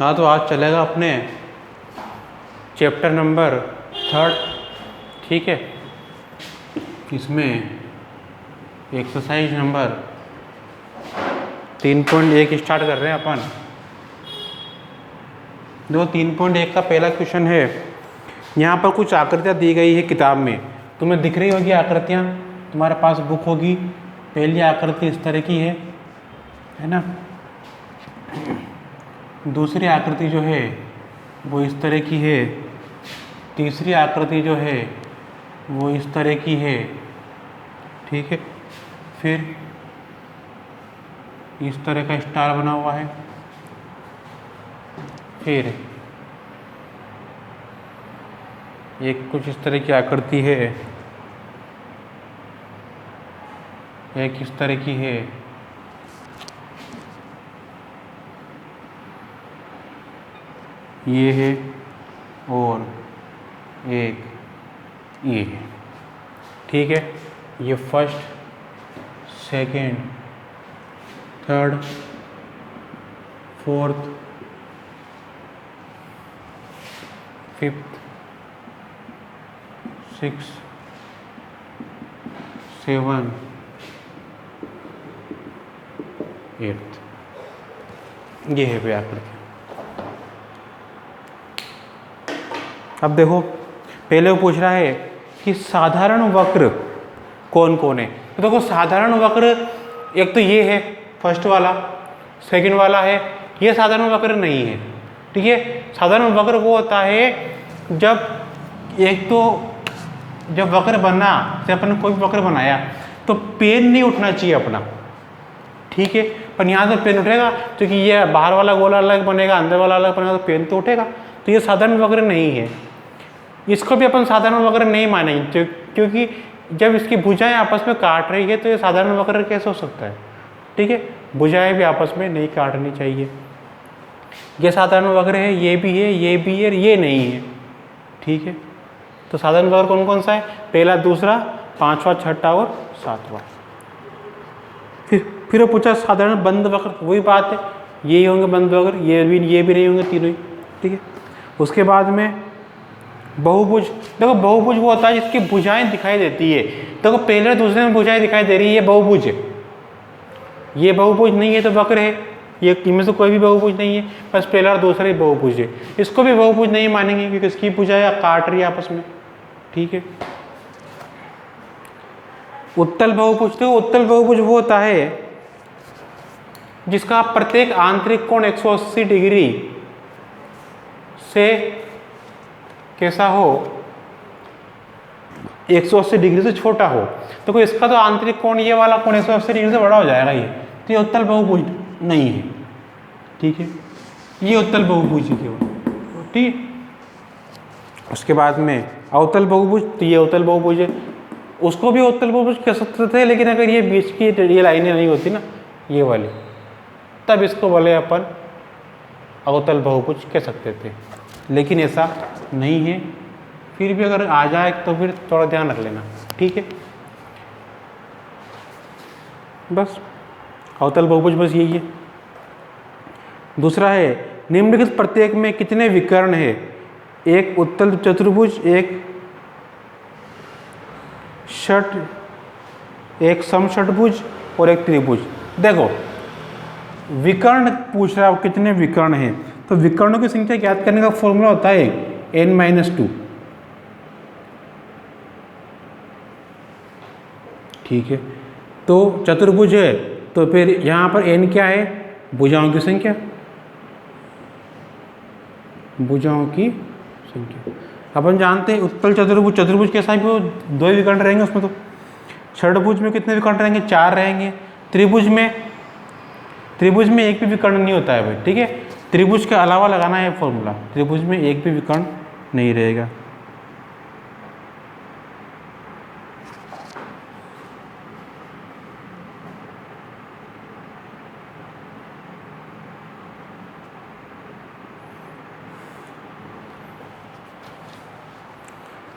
हाँ, तो आज चलेगा अपने चैप्टर नंबर 3, ठीक है। इसमें एक्सरसाइज नंबर 3.1 स्टार्ट कर रहे हैं अपन। देखो 3.1 का पहला क्वेश्चन है। यहाँ पर कुछ आकृतियाँ दी गई है किताब में, तुम्हें दिख रही होगी आकृतियाँ, तुम्हारे पास बुक होगी। पहली आकृति इस तरह की है ना। दूसरी आकृति जो है वो इस तरह की है। तीसरी आकृति जो है वो इस तरह की है, ठीक है। फिर इस तरह का स्टार बना हुआ है। फिर एक कुछ इस तरह की आकृति है, एक इस तरह की है, ये है, और एक ये है, ठीक है। ये first, second, third, fourth, fifth, six, 7, 8, ये है वे आकृति। अब देखो, पहले वो पूछ रहा है कि साधारण वक्र कौन कौन है। तो देखो साधारण वक्र एक तो ये है फर्स्ट वाला, सेकंड वाला है, ये साधारण वक्र नहीं है, ठीक है। साधारण वक्र वो होता है जब एक तो जब वक्र बना, जब अपन कोई भी वक्र बनाया तो पेन नहीं उठना चाहिए अपना, ठीक है। पर यहाँ से पेन उठेगा क्योंकि ये बाहर वाला गोला अलग बनेगा, अंदर वाला अलग बनेगा, तो पेन तो उठेगा। तो ये साधारण वक्र नहीं है, इसको भी अपन साधारण वक्र नहीं मानेंगे, क्योंकि जब इसकी भुजाएं आपस में काट रही है तो ये साधारण वक्र कैसे हो सकता है, ठीक है। भुजाएं भी आपस में नहीं काटनी चाहिए। ये साधारण वक्र है, ये भी है, ये भी है, ये नहीं है, ठीक है। तो साधारण वक्र कौन कौन सा है? पहला, दूसरा, पांचवा, छठा और सातवां। फिर वो पूछा साधारण बंद वक्र, वही बात है, ये होंगे बंद वक्र, ये भी नहीं होंगे, तीनों ही, ठीक है। उसके बाद में बहुभुज। देखो बहुभुज वो होता है जिसकी भुजाएं दिखाई देती है। देखो पहले दूसरे में भुजाएं दिखाई दे रही है, ये बहुभुज है। ये बहुभुज नहीं है तो वक्र है, ये इनमें से कोई भी बहुभुज नहीं है, बस पहला और दूसरा ही बहुभुज है। इसको भी बहुभुज नहीं मानेंगे क्योंकि इसकी भुजाएं काट रही है आपस में, ठीक है। उत्तल बहुभुज। तो उत्तल बहुभुज वो होता है जिसका प्रत्येक आंतरिक कोण 180 डिग्री से कैसा हो, 180 डिग्री से छोटा हो। तो कोई इसका तो आंतरिक कोण, ये वाला कोण 180 डिग्री से बड़ा हो जाएगा ये, तो ये उत्तल बहुभुज नहीं है, ठीक है। ये उत्तल बहुभुज है केवल, ठीक। उसके बाद में अवतल बहुभुज, तो ये अवतल बहुभुज है। उसको भी उत्तल बहुभुज कह सकते थे, लेकिन अगर ये बीच की ये लाइनें नहीं होती ना, ये वाली, तब इसको बोले अपन अवतल बहुभुज कह सकते थे, लेकिन ऐसा नहीं है। फिर भी अगर आ जाए तो फिर थोड़ा ध्यान रख लेना, ठीक है। बस अवतल बहुभुज बस यही है। दूसरा है निम्नलिखित प्रत्येक में कितने विकर्ण है? एक उत्तल चतुर्भुज, एक समषटभुज और एक त्रिभुज। देखो विकर्ण पूछ रहा है, कितने विकर्ण हैं, तो विकर्णों की संख्या ज्ञात करने का फॉर्मूला होता है n-2, ठीक है। तो चतुर्भुज है तो फिर यहाँ पर n क्या है? भुजाओं की संख्या, भुजाओं की संख्या। अपन जानते हैं उत्तल चतुर्भुज, चतुर्भुज कैसा भी हो, 2 विकर्ण रहेंगे उसमें। तो षटभुज में कितने विकर्ण रहेंगे? 4 रहेंगे। त्रिभुज में एक भी विकर्ण नहीं होता है भाई, ठीक है। त्रिभुज के अलावा लगाना है फॉर्मूला, त्रिभुज में एक भी विकर्ण नहीं रहेगा।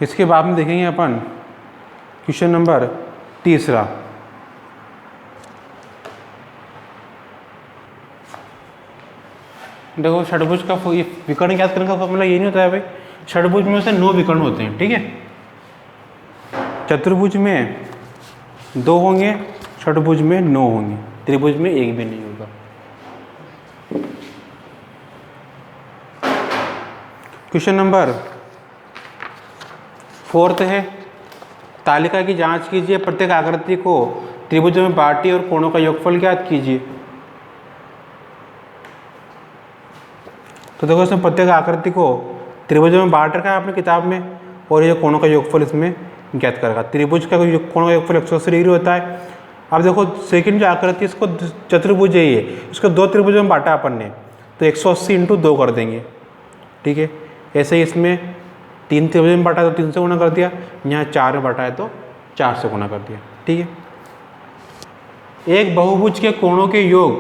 इसके बाद में देखेंगे अपन क्वेश्चन नंबर 3। देखो षडभुज का विकर्ण ज्ञात करने का फॉर्मूला ये नहीं होता है भाई, षडभुज में से 9 विकर्ण होते हैं, ठीक है। चतुर्भुज में 2 होंगे, षडभुज में 9 होंगे, त्रिभुज में 1 भी नहीं होगा। क्वेश्चन नंबर 4 है, तालिका की जांच कीजिए, प्रत्येक आकृति को त्रिभुजों में बांटिए और कोणों का योगफल ज्ञात कीजिए। तो देखो इसमें प्रत्येक आकृति को त्रिभुजों में बांट रखा है आपने किताब में, और ये कोणों का योगफल इसमें ज्ञात करेगा। त्रिभुज का कोणों का योगफल 180 डिग्री होता है। अब देखो सेकंड जो आकृति इसको चतुर्भुज है, ये इसको 2 त्रिभुजों में बांटा अपन ने, तो 180 × 2 कर देंगे, ठीक है। ऐसे ही इसमें 3 त्रिभुज में बांटा है तो 3 से गुना कर दिया, यहाँ 4 में बांटा है तो 4 से गुना कर दिया, ठीक है। एक बहुभुज के कोणों के योग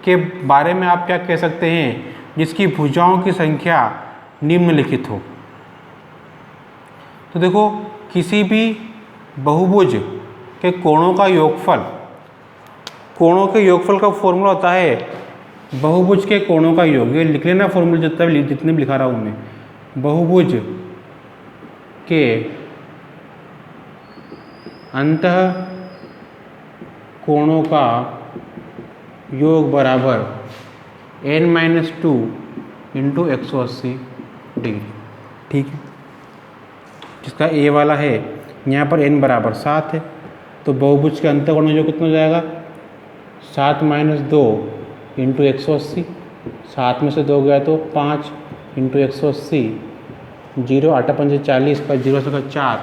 के बारे में आप क्या कह सकते हैं जिसकी भुजाओं की संख्या निम्नलिखित हो। तो देखो किसी भी बहुभुज के कोणों का योगफल, कोणों के योगफल का फॉर्मूला होता है बहुभुज के कोणों का योग, ये लिख लेना फॉर्मूला जितने भी लिखा रहा हूँ मैं। बहुभुज के अंतः कोणों का योग बराबर n-2 × 180 डिग्री, ठीक है। जिसका a वाला है यहाँ पर n बराबर 7 है, तो बहुभुज के अंतः कोण योग कितना हो जाएगा 7 - 2 × 180, 7 में से 2 गया तो 5 × 180, 0 8 5 40 का 0 से 4,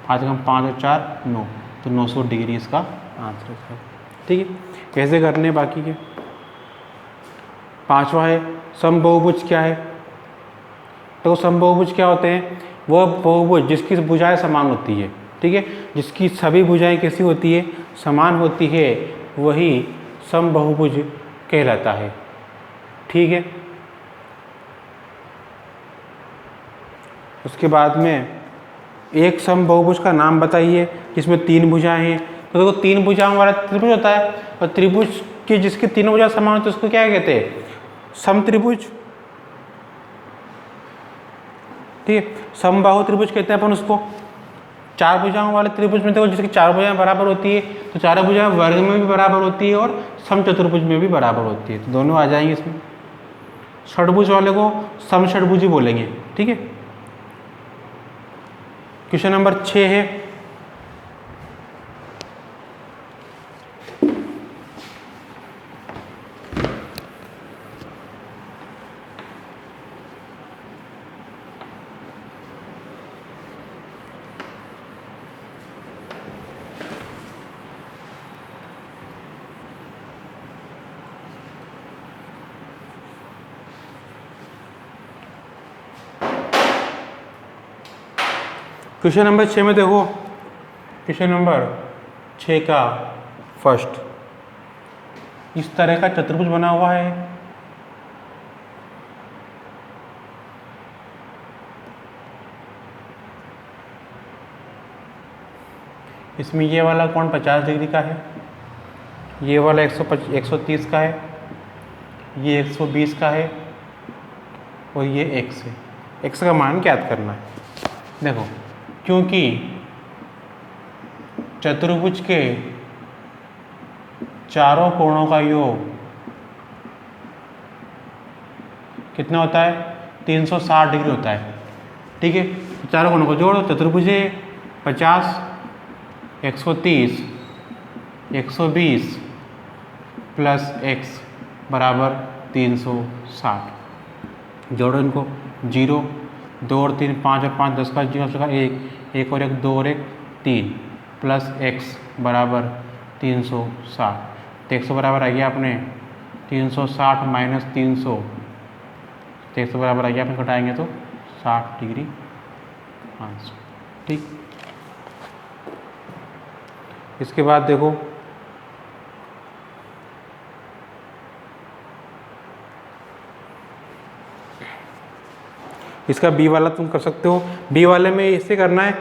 5 कम 5 और 4 9, तो 900 डिग्री इसका आंसर है, ठीक है। कैसे करने बाकी के। 5वां है समबहुभुज क्या है। तो समबहुभुज क्या होते हैं, वह बहुभुज जिसकी भुजाएं समान होती है, ठीक है, जिसकी सभी भुजाएं कैसी होती है, समान होती है, वही समबहुभुज कहलाता है, ठीक है। उसके बाद में एक समबहुभुज का नाम बताइए जिसमें 3 भुजाएं हैं। तो देखो 3 भुजाओं वाला त्रिभुज होता है, और त्रिभुज की जिसकी तीनों भुजाएं समान होती है उसको क्या कहते हैं, समत्रिभुज, ठीक है। समबाहु त्रिभुज कहते हैं अपन उसको। 4 भुजाओं वाले त्रिभुज में देखो जिसकी 4 भुजाएं बराबर होती है, तो 4 भुजाएं वर्ग में भी बराबर होती है और समचतुर्भुज में भी बराबर होती है, तो दोनों आ जाएंगे इसमें। षडभुज वाले को समषडभुजी बोलेंगे, ठीक है। क्वेश्चन नंबर 6 है, क्वेश्चन नंबर 6 में देखो, क्वेश्चन नंबर 6 का फर्स्ट, इस तरह का चतुर्भुज बना हुआ है, इसमें ये वाला कोण 50 डिग्री का है, ये वाला 130 का है, ये 120 का है, और ये x है। x का मान ज्ञात करना है। देखो क्योंकि चतुर्भुज के चारों कोणों का योग कितना होता है, 360 डिग्री होता है, ठीक है। चारों कोणों को जोड़ो, चतुर्भुज है 50, 130, 120 प्लस x बराबर 360। जोड़ो इनको, 0 2 और 3 5 और 5 10 का 0 का 1 1 और 1 2 और 1 3 प्लस x बराबर 360। तो 100 बराबर आ गया अपने 360 माइनस 300, तो 100 बराबर आ गया अपने घटाएंगे तो 60 डिग्री आंसर, ठीक। इसके बाद देखो इसका बी वाला तुम कर सकते हो। बी वाले में इससे करना है,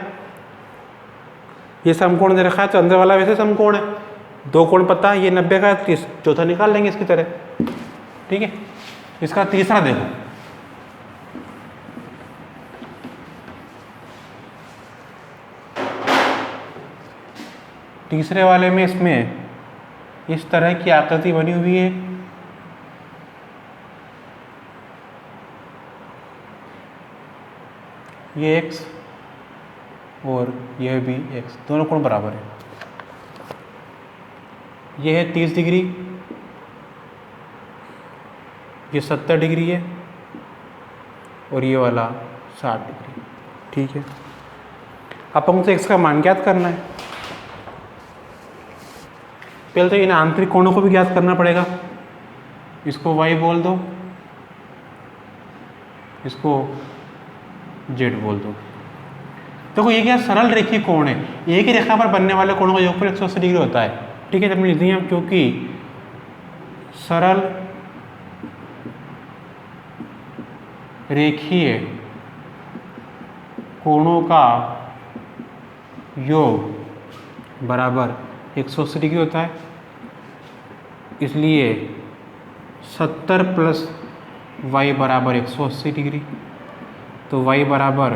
ये समकोण दे रखा है तो अंदर वाला वैसे समकोण है, 2 कोण पता है, ये 90 का 30, चौथा निकाल लेंगे इसकी तरह, ठीक है। इसका तीसरा देखो, तीसरे वाले में इसमें इस तरह की आकृति बनी हुई है, ये x और यह भी x, दोनों कोण बराबर है। ये है 30 डिग्री, ये 70 डिग्री है और ये वाला 60 डिग्री। ठीक है, अपन को x का मान ज्ञात करना है। पहले तो इन आंतरिक कोणों को भी ज्ञात करना पड़ेगा। इसको y बोल दो, इसको z बोल दो। देखो ये क्या सरल रेखीय कोण है, एक ही रेखा पर बनने वाले कोणों का योगफल 180 डिग्री होता है। ठीक है, जब लिख दिए हम, क्योंकि सरल रेखीय कोणों का योग बराबर 180 डिग्री होता है, इसलिए 70 प्लस y बराबर 180 डिग्री। तो y बराबर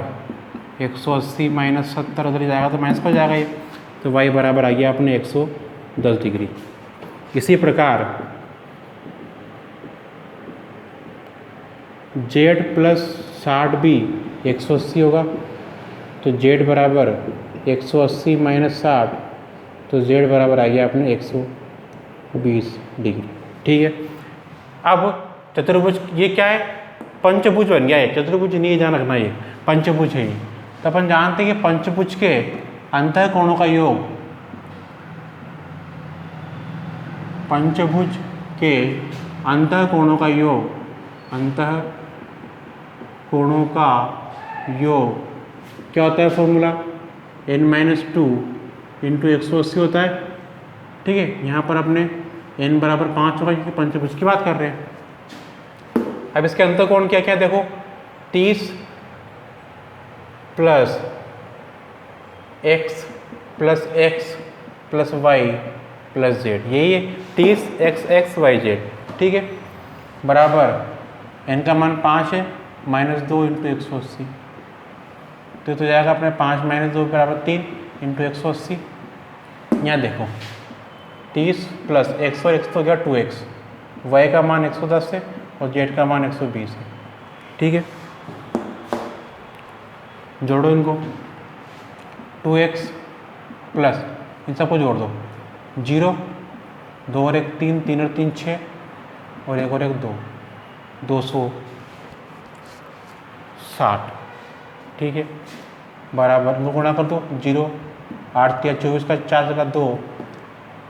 180 माइनस 70 उधर जाएगा तो माइनस हो जाएगा ये, तो y बराबर आ गया अपने 110 डिग्री। इसी प्रकार z प्लस 60 भी 180 होगा, तो z बराबर 180 माइनस 60, तो z बराबर आ गया अपने 120 डिग्री। ठीक है, अब चतुर्भुज ये क्या है, पंचभुज बन गया है। चतुर्भुज नहीं ध्यान रखना, ये पंचभुज है ये। तो अपन जानते हैं कि पंचभुज के अंतः कोणों का योग, पंचभुज के अंतः कोणों का योग, अंतः कोणों का योग क्या होता है, फॉर्मूला n-2 इंटू 180 होता है। ठीक है, यहाँ पर अपने n बराबर 5 होगा क्योंकि पंचभुज की बात कर रहे हैं। अब इसके अंतर कोण क्या क्या देखो, 30 plus x plus x plus y plus z, यही है 30 x y z। ठीक है, बराबर n का मान 5 है, माइनस 2 इंटू 180, तो जाएगा अपने 5 माइनस 2 बराबर 3 इंटू 180। यहाँ देखो 30 प्लस x और x तो गया 2x, y का मान 110 है और z का मान 120 है। ठीक है, जोड़ो इनको, 2x प्लस इन सबको जोड़ दो, 0, 2 और 1 3, 3 और 3 6 और 1 और 1 2, 260। ठीक है, बराबर इनको गुणा कर दो, 0 8 या 24 का 4 जगह 2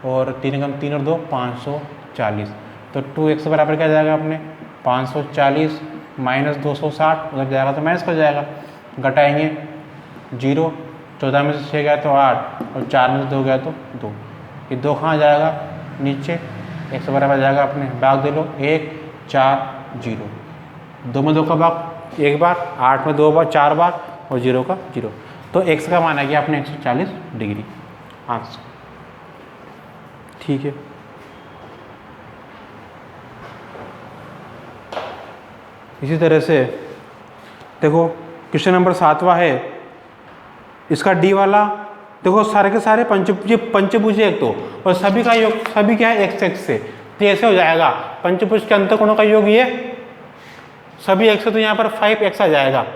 और 3 कम 3 और 2 540। तो 2x बराबर क्या जाएगा अपने 540 माइनस 260, उधर जाएगा तो माइनस हो जाएगा, घटाएंगे 0, 14 में से 6 गया तो 8 और 4 में से 2 गया तो 2, ये 2 कहाँ जाएगा नीचे, x बराबर जाएगा अपने भाग दे लो 1 4 0, 2 में 2 का भाग 1 बार, 8 में 2 बार 4 बार और 0 का 0, तो x का मान आ गया अपने 140 डिग्री आंसर। ठीक है, इसी तरह से देखो क्वेश्चन नंबर 7वां है, इसका डी वाला देखो सारे के सारे पंचभुज है एक तो, और सभी का योग सभी क्या है x से, तो ऐसे हो जाएगा पंचभुज के अंतर कोणों का योग ये सभी x से, तो यहाँ पर 5x आ जाएगा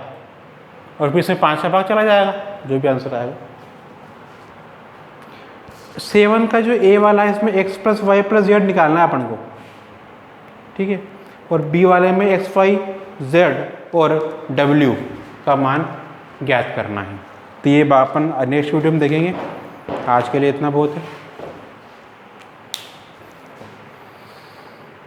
और फिर इसमें 5 का भाग चला जाएगा, जो भी आंसर आएगा। 7 का जो a वाला है इसमें x plus Y plus Z निकालना है अपन को। ठीक है, और b वाले में x y z और w का मान ज्ञात करना है। तो ये अपन नेक्स्ट वीडियो में देखेंगे। आज के लिए इतना बहुत है।